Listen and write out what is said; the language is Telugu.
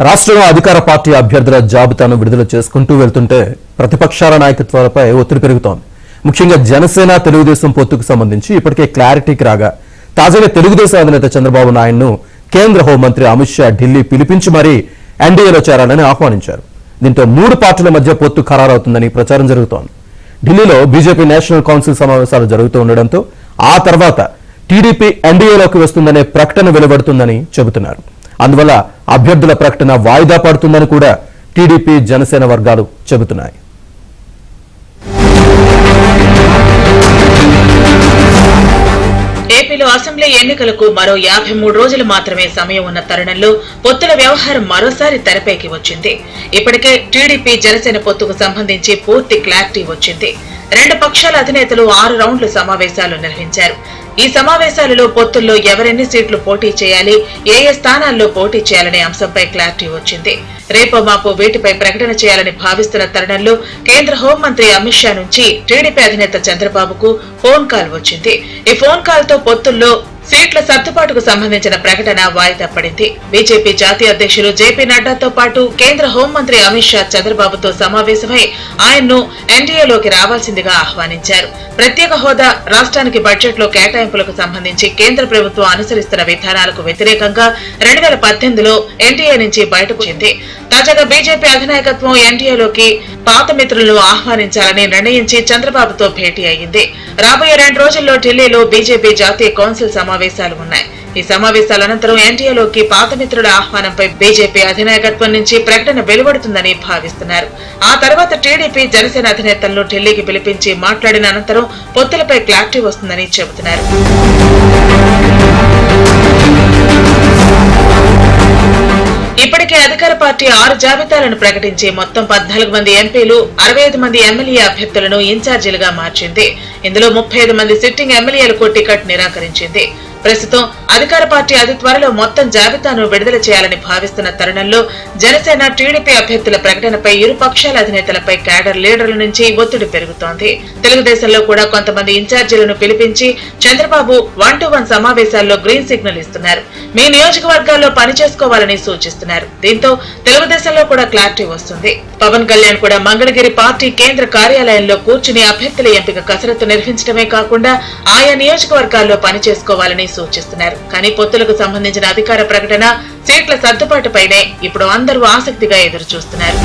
రాష్ట్రంలో అధికార పార్టీ అభ్యర్థుల జాబితాను విడుదల చేసుకుంటూ వెళ్తుంటే ప్రతిపక్షాల నాయకత్వాలపై ఒత్తిడి పెరుగుతోంది. ముఖ్యంగా జనసేన తెలుగుదేశం పొత్తుకు సంబంధించి ఇప్పటికే క్లారిటీకి రాగా తాజాగా తెలుగుదేశం అధినేత చంద్రబాబు నాయుడును కేంద్ర హోంమంత్రి అమిత్ షా ఢిల్లీ పిలిపించి మరీ ఎన్డీఏలో చేరాలని ఆహ్వానించారు. దీంతో 3 పార్టీల మధ్య పొత్తు ఖరారవుతుందని ప్రచారం జరుగుతోంది. ఢిల్లీలో బీజేపీ నేషనల్ కౌన్సిల్ సమావేశాలు జరుగుతూ ఉండడంతో ఆ తర్వాత టీడీపీ ఎన్డీఏలోకి వస్తుందనే ప్రకటన వెలువడుతుందని చెబుతున్నారు. అందువల్ల అభ్యర్థుల ప్రకటన వాయిదా పడుతుందని కూడా టీడీపీ జనసేన వర్గాలు చెబుతున్నాయి. ఏపీలో అసెంబ్లీ ఎన్నికలకు మరో 53 రోజులు మాత్రమే సమయం ఉన్న తరుణంలో పొత్తుల వ్యవహారం మరోసారి తెరపైకి వచ్చింది. ఇప్పటికే టీడీపీ జనసేన పొత్తుకు సంబంధించి పూర్తి క్లారిటీ వచ్చింది. 2 పక్షాల అధినేతలు 6 రౌండ్ల సమావేశాలు నిర్వహించారు. ఈ సమావేశాలలో పొత్తుల్లో ఎవరెన్ని సీట్లు పోటీ చేయాలి, ఏ స్థానాల్లో పోటీ చేయాలనే అంశంపై క్లారిటీ వచ్చింది. రేపో మాపో వీటిపై ప్రకటన చేయాలని భావిస్తున్న తరుణంలో కేంద్ర హోంమంత్రి అమిత్ షా నుంచి టీడీపీ అధినేత చంద్రబాబుకు ఫోన్ కాల్ వచ్చింది. ఈ ఫోన్ కాల్ తో పొత్తుల్లో సీట్ల సర్దుబాటుకు సంబంధించిన ప్రకటన వాయిదా పడింది. బీజేపీ జాతీయ అధ్యక్షులు జేపీ నడ్డాతో పాటు కేంద్ర హోంమంత్రి అమిత్ షా చంద్రబాబుతో సమావేశమై ఆయన్ను ఎన్డీఏలోకి రావాల్సిందిగా ఆహ్వానించారు. ప్రత్యేక హోదా, రాష్ట్రానికి బడ్జెట్ లో కేటాయింపులకు సంబంధించి కేంద్ర ప్రభుత్వం అనుసరిస్తున్న విధానాలకు వ్యతిరేకంగా 2018లో ఎన్డీఏ నుంచి బయటకు వచ్చింది. తాజాగా బీజేపీ అధినాయకత్వం ఎన్డీఏలోకి పాత మిత్రులను ఆహ్వానించాలని నిర్ణయించి చంద్రబాబుతో భేటీ అయ్యింది. రాబోయే 2 రోజుల్లో ఢిల్లీలో బీజేపీ జాతీయ కౌన్సిల్ సమావేశాలు ఉన్నాయి. ఈ సమావేశాల అనంతరం ఎన్డీఏలోకి పాత మిత్రుల ఆహ్వానంపై బీజేపీ అధినాయకత్వం నుంచి ప్రకటన వెలువడుతుందని భావిస్తున్నారు. ఆ తర్వాత టీడీపీ జనసేన అధినేతలను ఢిల్లీకి పిలిపించి మాట్లాడిన అనంతరం పొత్తులపై క్లారిటీ వస్తుందని చెబుతున్నారు. ఇప్పటికే అధికార పార్టీ 6 జాబితాలను ప్రకటించి మొత్తం 14 మంది ఎంపీలు, 65 మంది ఎమ్మెల్యే అభ్యర్థులను ఇన్ఛార్జీలుగా మార్చింది. ఇందులో 35 మంది సిట్టింగ్ ఎమ్మెల్యేలకు టికెట్ నిరాకరించింది. ప్రస్తుతం అధికార పార్టీ అతి త్వరలో మొత్తం జాబితాను విడుదల చేయాలని భావిస్తున్న తరుణంలో జనసేన, టీడీపీ అభ్యర్థుల ప్రకటనపై ఇరు పక్షాల అధినేతలపై క్యాడర్ లీడర్ల నుంచి ఒత్తిడి పెరుగుతోంది. తెలుగుదేశంలో కూడా కొంతమంది ఇన్ఛార్జీలను పిలిపించి చంద్రబాబు 1-to-1 సమావేశాల్లో గ్రీన్ సిగ్నల్ ఇస్తున్నారు. మీ నియోజకవర్గాల్లో పనిచేసుకోవాలని సూచిస్తున్నారు. దీంతో తెలుగుదేశంలో కూడా క్లారిటీ వస్తుంది. పవన్ కళ్యాణ్ కూడా మంగళగిరి పార్టీ కేంద్ర కార్యాలయంలో కూర్చుని అభ్యర్థుల ఎంపిక కసరత్తు నిర్వహించడమే కాకుండా ఆయా నియోజకవర్గాల్లో పనిచేసుకోవాలని సూచిస్తున్నారు. కానీ పొత్తులకు సంబంధించిన అధికార ప్రకటన, సీట్ల సర్దుబాటుపైనే ఇప్పుడు అందరూ ఆసక్తిగా ఎదురు చూస్తున్నారు.